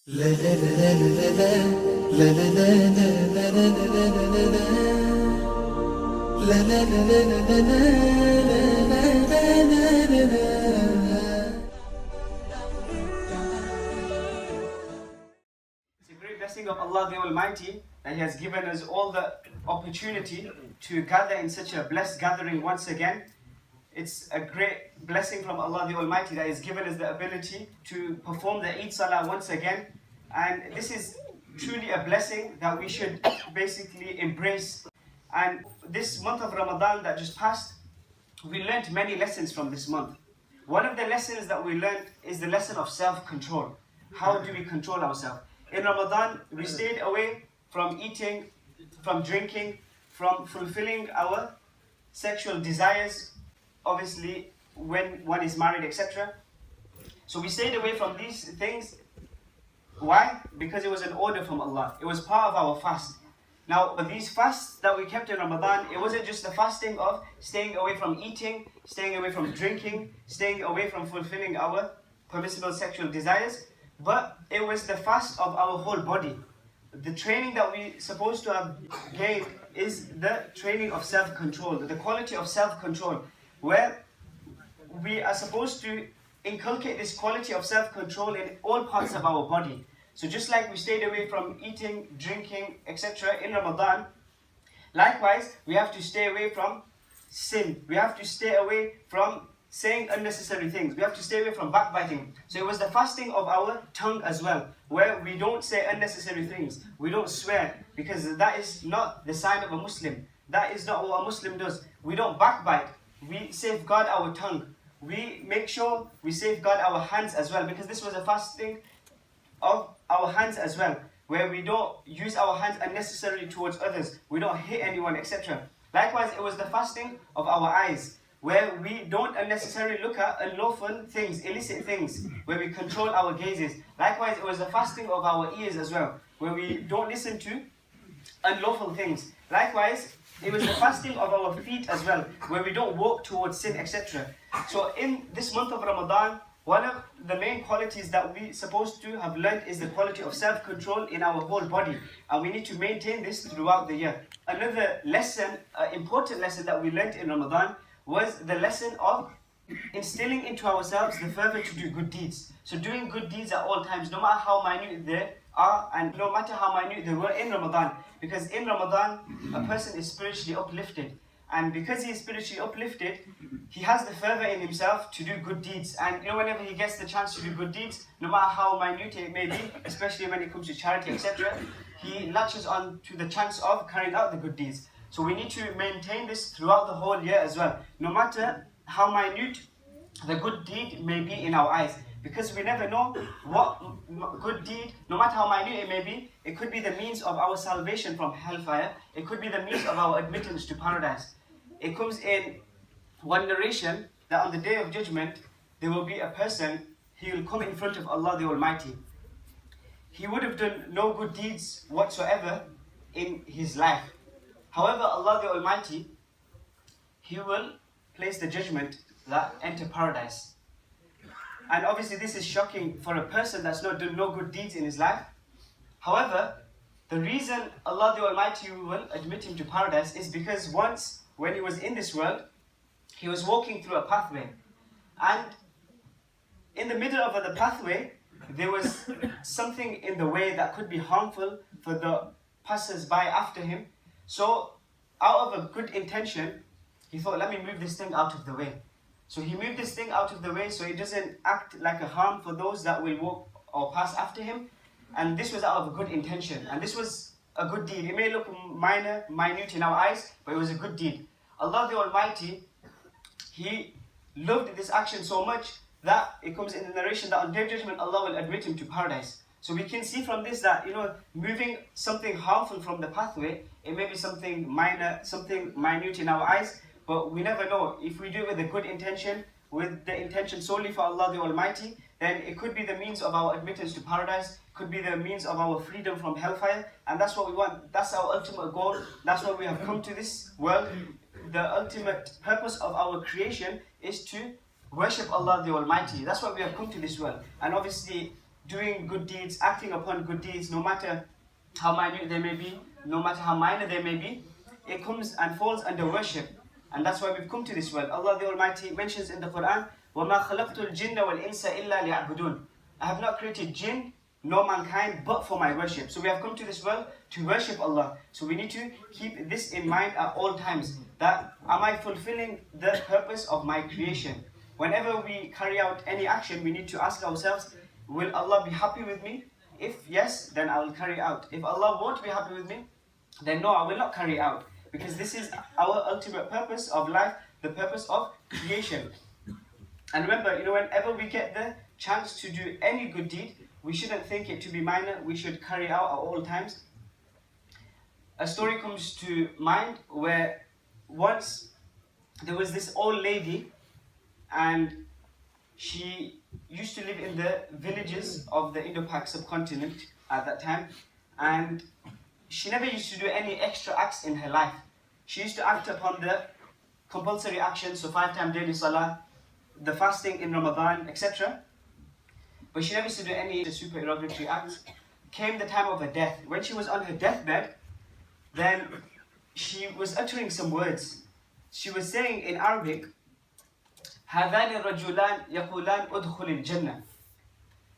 لا لا لا لا لا لا لا لا لا لا لا لا. It's a great blessing of Allah the Almighty that He has given us all the opportunity to gather in such a blessed gathering once again. It's a great blessing from Allah the Almighty that has given us the ability to perform the Eid Salah once again. And this is truly a blessing that we should basically embrace. And this month of Ramadan that just passed, we learned many lessons from this month. One of the lessons that we learned is the lesson of self-control. How do we control ourselves? In Ramadan, we stayed away from eating, from drinking, from fulfilling our sexual desires, obviously when one is married, etc. So we stayed away from these things. Why? Because it was an order from Allah. It was part of our fast. Now, but these fasts that we kept in Ramadan, it wasn't just the fasting of staying away from eating, staying away from drinking, staying away from fulfilling our permissible sexual desires, but it was the fast of our whole body. The training that we're supposed to have gained is the training of self-control, the quality of self-control, where we are supposed to inculcate this quality of self-control in all parts of our body. So just like we stayed away from eating, drinking, etc. in Ramadan, likewise, we have to stay away from sin. We have to stay away from saying unnecessary things. We have to stay away from backbiting. So it was the fasting of our tongue as well, where we don't say unnecessary things. We don't swear, because that is not the sign of a Muslim. That is not what a Muslim does. We don't backbite. We safeguard our tongue. We make sure we safeguard our hands as well, because this was a fasting of our hands as well, where we don't use our hands unnecessarily towards others. We don't hit anyone, etc. Likewise, it was the fasting of our eyes, where we don't unnecessarily look at unlawful things, illicit things, where we control our gazes. Likewise, it was the fasting of our ears as well, where we don't listen to unlawful things. Likewise, it was the fasting of our feet as well, where we don't walk towards sin, etc. So in this month of Ramadan, one of the main qualities that we're supposed to have learned is the quality of self-control in our whole body. And we need to maintain this throughout the year. Another lesson, important lesson that we learned in Ramadan was the lesson of instilling into ourselves the fervor to do good deeds. So doing good deeds at all times, no matter how minute they are and no matter how minute they were in Ramadan. Because in Ramadan, a person is spiritually uplifted. And because he is spiritually uplifted, he has the fervor in himself to do good deeds. And whenever he gets the chance to do good deeds, no matter how minute it may be, especially when it comes to charity, etc., he latches on to the chance of carrying out the good deeds. So we need to maintain this throughout the whole year as well, no matter how minute the good deed may be in our eyes. Because we never know what good deed, no matter how minute it may be, it could be the means of our salvation from hellfire. It could be the means of our admittance to paradise. It comes in one narration that on the Day of Judgment, there will be a person, he will come in front of Allah the Almighty. He would have done no good deeds whatsoever in his life. However, Allah the Almighty, He will place the judgment that enter paradise. And obviously this is shocking for a person that's not done no good deeds in his life. However, the reason Allah the Almighty will admit him to paradise is because once, when he was in this world, he was walking through a pathway. And in the middle of the pathway, there was something in the way that could be harmful for the passers-by after him. So, out of a good intention, he thought, let me move this thing out of the way. So he moved this thing out of the way so it doesn't act like a harm for those that will walk or pass after him. And this was out of a good intention. And this was a good deed. It may look minute in our eyes, but it was a good deed. Allah the Almighty, He loved this action so much that it comes in the narration that on Day of Judgment, Allah will admit him to paradise. So we can see from this that, moving something harmful from the pathway, it may be something minor, something minute in our eyes, but we never know. If we do it with a good intention, with the intention solely for Allah the Almighty, then it could be the means of our admittance to paradise, could be the means of our freedom from hellfire, and that's what we want. That's our ultimate goal. That's why we have come to this world. The ultimate purpose of our creation is to worship Allah the Almighty. That's why we have come to this world. And obviously, doing good deeds, acting upon good deeds, no matter how minute they may be, no matter how minor they may be, it comes and falls under worship. And that's why we've come to this world. Allah the Almighty mentions in the Quran, وَمَا خَلَقْتُ الْجِنَّ وَالْإِنسَ إِلَّا لِيَعْبُدُونَ. I have not created jinn nor mankind but for my worship. So we have come to this world to worship Allah. So we need to keep this in mind at all times. That am I fulfilling the purpose of my creation? Whenever we carry out any action, we need to ask ourselves, will Allah be happy with me? If yes, then I will carry out. If Allah won't be happy with me, then no, I will not carry out. Because this is our ultimate purpose of life, the purpose of creation. And remember, whenever we get the chance to do any good deed, we shouldn't think it to be minor, we should carry out at all times. A story comes to mind where once there was this old lady, and she used to live in the villages of the Indo-Pak subcontinent at that time, and she never used to do any extra acts in her life. She used to act upon the compulsory actions, so 5-time daily salah, the fasting in Ramadan, etc. But she never used to do any supererogatory acts. Came the time of her death. When she was on her deathbed, then she was uttering some words. She was saying in Arabic, هَذَانِ الرَّجُلَانِ يَقُولَانِ أُدْخُلِ الْجَنَّةِ.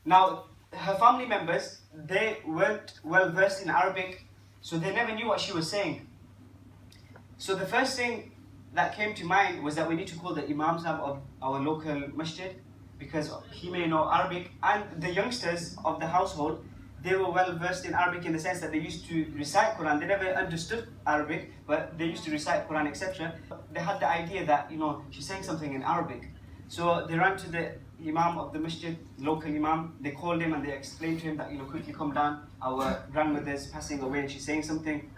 Now, her family members, they weren't well versed in Arabic, so they never knew what she was saying. So the first thing that came to mind was that we need to call the Imam Sahib of our local masjid, because he may know Arabic, and the youngsters of the household, they were well versed in Arabic in the sense that they used to recite Quran. They never understood Arabic, but they used to recite Quran, etc. They had the idea that, she's saying something in Arabic. So they ran to the Imam of the masjid, local Imam. They called him and they explained to him that, quickly come down. Our grandmother's passing away and she's saying something.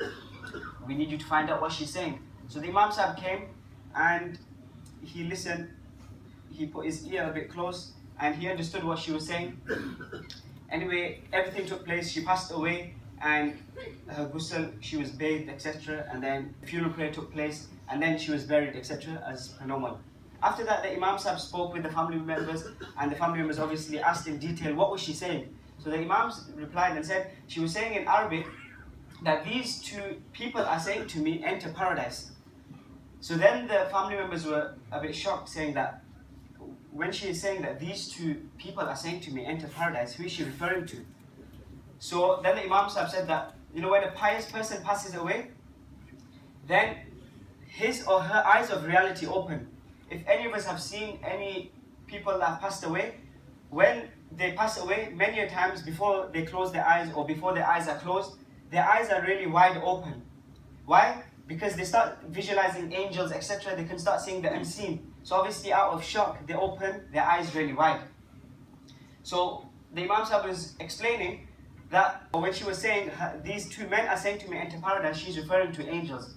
We need you to find out what she's saying. So the Imam Sahib came and he listened. He put his ear a bit close and he understood what she was saying. Anyway, everything took place. She passed away and her ghusl, she was bathed, etc. And then funeral prayer took place and then she was buried, etc. as per normal. After that, the Imam Sahib spoke with the family members, and the family members obviously asked in detail, what was she saying? So the Imam replied and said, she was saying in Arabic that these two people are saying to me, enter paradise. So then the family members were a bit shocked, saying that when she is saying that these two people are saying to me, enter paradise, who is she referring to? So then the Imam Sahib said that, when a pious person passes away, then his or her eyes of reality open. If any of us have seen any people that have passed away, when they pass away, many a times before they close their eyes or before their eyes are closed, their eyes are really wide open. Why? Because they start visualizing angels, etc. They can start seeing the unseen. So obviously out of shock, they open their eyes really wide. So the Imam Sahib was explaining that when she was saying, these two men are saying to me, enter paradise, she's referring to angels.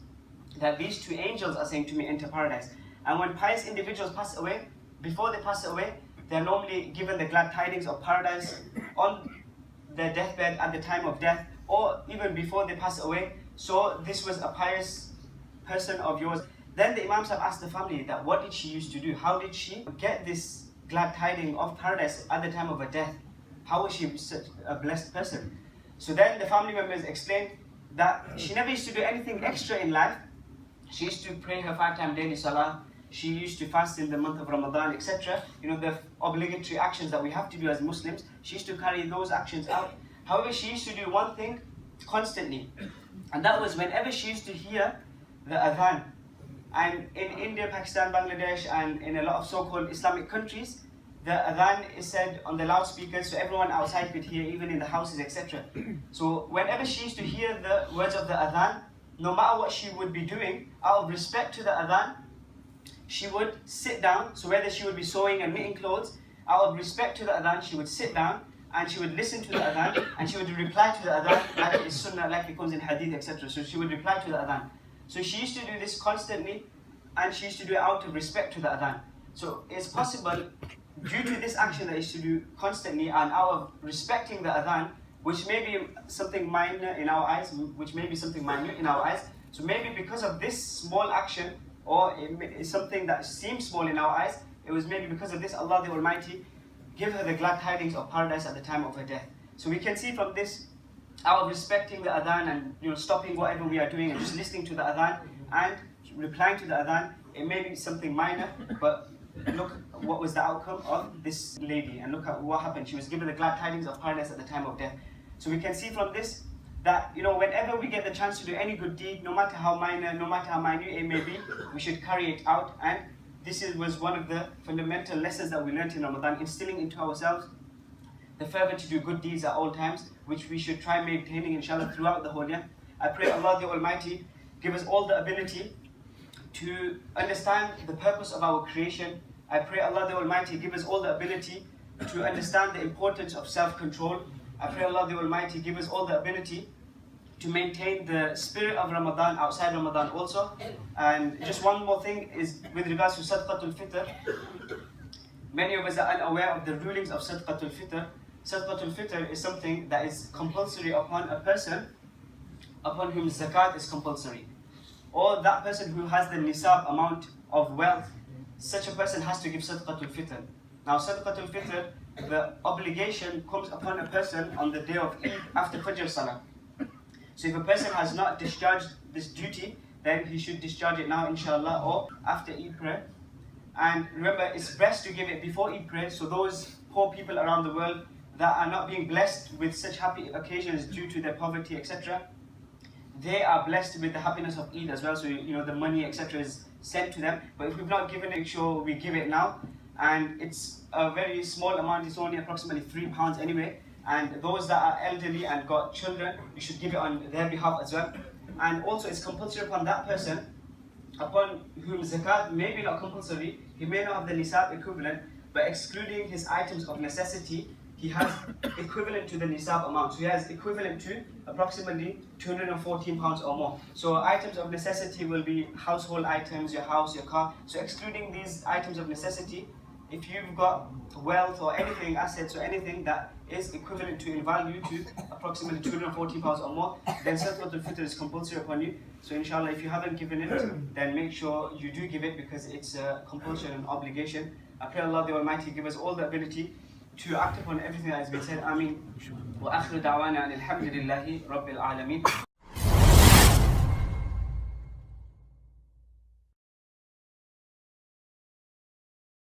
That these two angels are saying to me, enter paradise. And when pious individuals pass away, before they pass away, they're normally given the glad tidings of paradise on their deathbed at the time of death, or even before they pass away. So this was a pious person of yours. Then the Imam Sahib asked the family that what did she used to do? How did she get this glad tiding of paradise at the time of her death? How was she such a blessed person? So then the family members explained that she never used to do anything extra in life. She used to pray her 5-time daily salah. She used to fast in the month of Ramadan, etc. The obligatory actions that we have to do as Muslims. She used to carry those actions out. However, she used to do one thing constantly. And that was whenever she used to hear the adhan. And in India, Pakistan, Bangladesh, and in a lot of so-called Islamic countries, the adhan is said on the loudspeakers so everyone outside could hear, even in the houses, etc. So whenever she used to hear the words of the adhan, no matter what she would be doing, out of respect to the adhan, she would sit down. So whether she would be sewing and knitting clothes, out of respect to the adhan, she would sit down and she would listen to the adhan and she would reply to the adhan like it is sunnah, like it comes in hadith, etc. So she would reply to the adhan. So she used to do this constantly and she used to do it out of respect to the adhan. So it's possible, due to this action that she used to do constantly and out of respecting the adhan, which may be something minor in our eyes, so maybe because of this small action, or it's something that seems small in our eyes, it was maybe because of this Allah the Almighty give her the glad tidings of paradise at the time of her death. So we can see from this, out of respecting the adhan and stopping whatever we are doing and just listening to the adhan and replying to the adhan, it may be something minor, but look what was the outcome of this lady, and look at what happened. She was given the glad tidings of paradise at the time of death. So we can see from this that whenever we get the chance to do any good deed, no matter how minor, no matter how minute it may be, we should carry it out. And this was one of the fundamental lessons that we learned in Ramadan, instilling into ourselves the fervor to do good deeds at all times, which we should try maintaining inshallah throughout the whole year. I pray Allah the Almighty give us all the ability to understand the purpose of our creation. I pray Allah the Almighty give us all the ability to understand the importance of self-control. I pray Allah the Almighty give us all the ability to maintain the spirit of Ramadan outside Ramadan also. And just one more thing is with regards to Sadaqatul Fitr. Many of us are unaware of the rulings of Sadaqatul Fitr. Sadaqatul Fitr is something that is compulsory upon a person upon whom zakat is compulsory. Or that person who has the nisab amount of wealth, such a person has to give Sadaqatul Fitr. Now Sadaqatul Fitr, the obligation comes upon a person on the day of Eid after Fajr Salah. So if a person has not discharged this duty, then he should discharge it now inshallah or after Eid prayer. And remember, it's best to give it before Eid prayer, so those poor people around the world that are not being blessed with such happy occasions due to their poverty, etc., they are blessed with the happiness of Eid as well. So the money, etc., is sent to them. But if we've not given it, make sure we give it now. And it's a very small amount, it's only approximately £3 anyway. And those that are elderly and got children, you should give it on their behalf as well. And also it's compulsory upon that person upon whom zakat may be not compulsory, he may not have the nisab equivalent, but excluding his items of necessity, he has equivalent to the nisab amount. So he has equivalent to approximately £214 or more. So items of necessity will be household items, your house, your car. So excluding these items of necessity, if you've got wealth or anything, assets or anything that is equivalent to in value to approximately £240 or more, then Sadaqatul Fitr is compulsory upon you. So inshallah, if you haven't given it, then make sure you do give it, because it's a compulsion and obligation. I pray Allah the Almighty give us all the ability to act upon everything that has been said. Ameen. Wa akhiru da'wana alhamdulillahi rabbil alameen.